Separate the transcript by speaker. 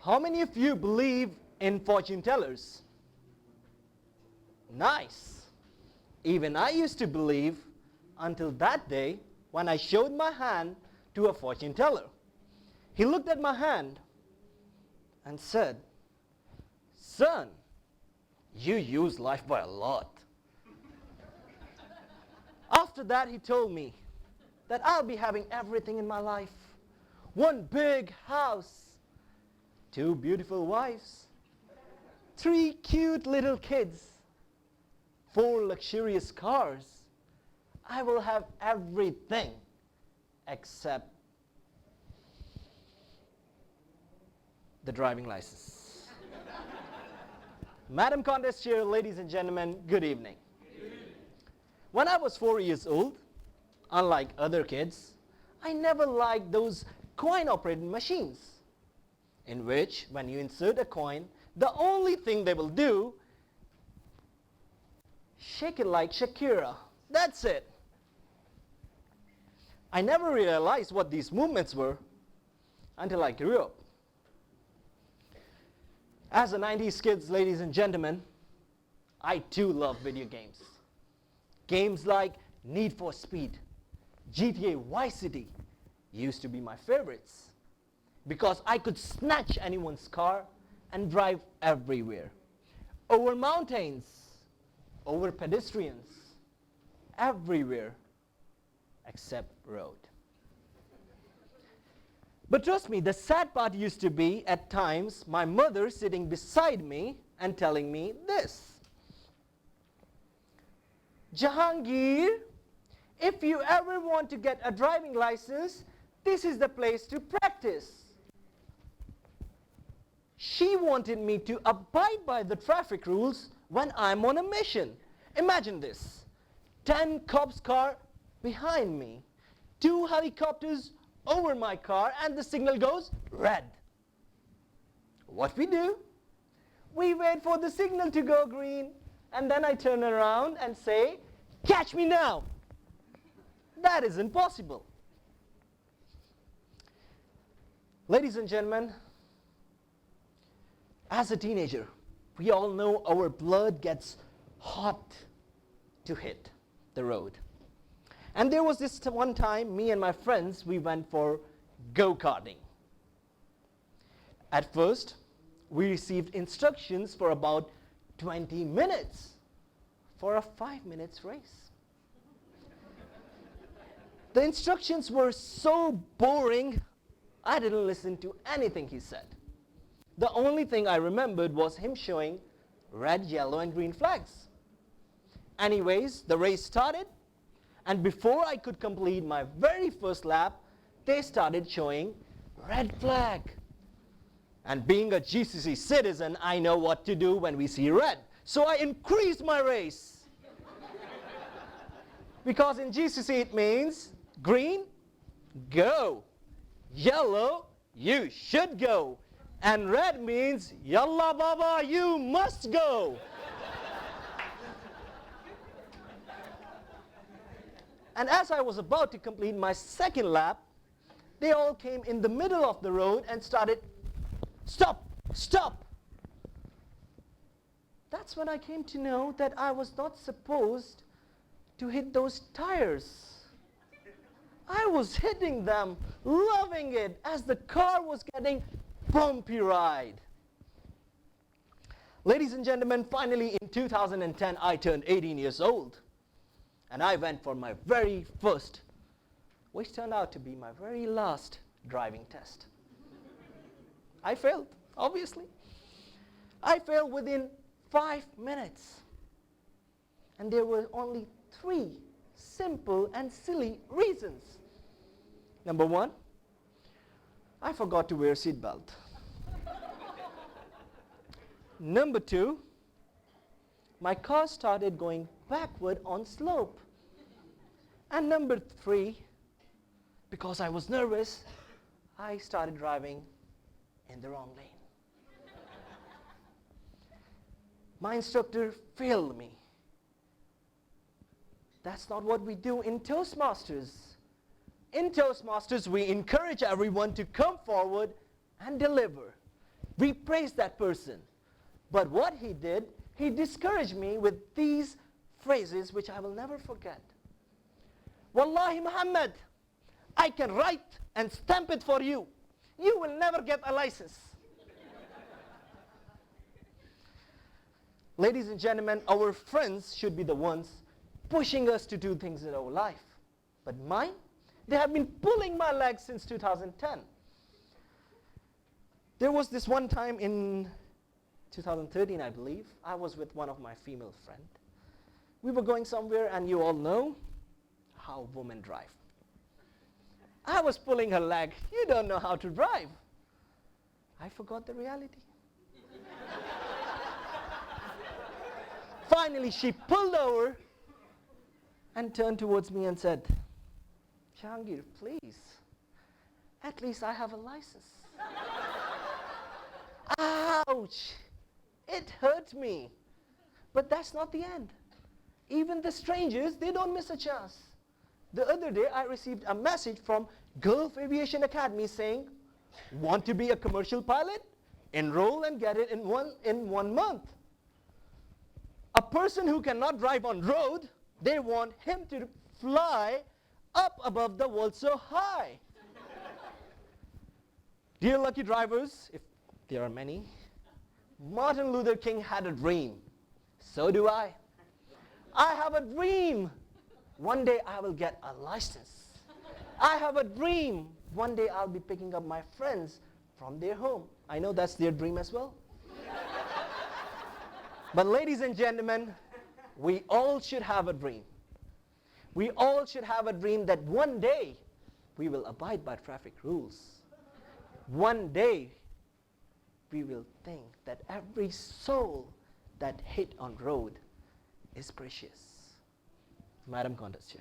Speaker 1: How many of you believe in fortune tellers? Nice. Even I used to believe until that day when I showed my hand to a fortune teller. He looked at my hand and said, "Son, you use life by a lot." After that, he told me that I'll be having everything in my life. One big house, 2 beautiful wives, 3 cute little kids, 4 luxurious cars. I will have everything except the driving license. Madam Contest Chair, ladies and gentlemen, good evening. When I was 4 years old, unlike other kids, I never liked those coin-operated machines, in which when you insert a coin, the only thing they will do, shake it like Shakira. That's it. I never realized what these movements were until I grew up. As a 90s kids, ladies and gentlemen, I too love video games. Games like Need for Speed, GTA Vice City used to be my favorites because I could snatch anyone's car and drive everywhere. Over mountains, over pedestrians, everywhere except road. But trust me, the sad part used to be at times my mother sitting beside me and telling me this: "Jahangir, if you ever want to get a driving license, this is the place to practice." She wanted me to abide by the traffic rules when I'm on a mission. Imagine this: 10 cops' car behind me, 2 helicopters over my car, and the signal goes red. What we do? We wait for the signal to go green, and then I turn around and say, "Catch me now." That is impossible. Ladies and gentlemen, as a teenager, we all know our blood gets hot to hit the road. And there was this one time, me and my friends, we went for go-karting. At first, we received instructions for about 20 minutes for a 5 minutes race. The instructions were so boring, I didn't listen to anything he said. The only thing I remembered was him showing red, yellow, and green flags. Anyways, the race started, and before I could complete my very first lap, they started showing red flag. And being a GCC citizen, I know what to do when we see red. So I increased my race. Because in GCC it means green, go. Yellow, you should go. And red means, yalla baba, you must go. And as I was about to complete my second lap, they all came in the middle of the road and started, "Stop, stop." That's when I came to know that I was not supposed to hit those tires. I was hitting them, loving it, as the car was getting bumpy ride. Ladies and gentlemen, finally in 2010, I turned 18 years old. And I went for my very first, which turned out to be my very last driving test. I failed, obviously. I failed within 5 minutes. And there were only 3 simple and silly reasons. Number 1, I forgot to wear a seatbelt. Number 2, my car started going backward on slope. And number 3, because I was nervous, I started driving in the wrong lane. My instructor failed me. That's not what we do in Toastmasters. In Toastmasters, we encourage everyone to come forward and deliver. We praised that person. But what he did, he discouraged me with these phrases which I will never forget. Wallahi Muhammad, I can write and stamp it for you. You will never get a license. Ladies and gentlemen, our friends should be the ones pushing us to do things in our life. But mine, they have been pulling my legs since 2010. There was this one time in 2013, I believe, I was with one of my female friends. We were going somewhere, and you all know how women drive. I was pulling her leg. You don't know how to drive. I forgot the reality. Finally, she pulled over and turned towards me and said, Jahangir, please, at least I have a license. Ouch! It hurt me. But that's not the end. Even the strangers, they don't miss a chance. The other day, I received a message from Gulf Aviation Academy saying, want to be a commercial pilot? Enroll and get it in one month. A person who cannot drive on road, they want him to fly up above the world so high. Dear lucky drivers, if there are many, Martin Luther King had a dream. So do I. I have a dream. One day I will get a license. I have a dream. One day I'll be picking up my friends from their home. I know that's their dream as well. But ladies and gentlemen, we all should have a dream. We all should have a dream that one day we will abide by traffic rules. One day we will think that every soul that hit on road is precious. Madam Conductor.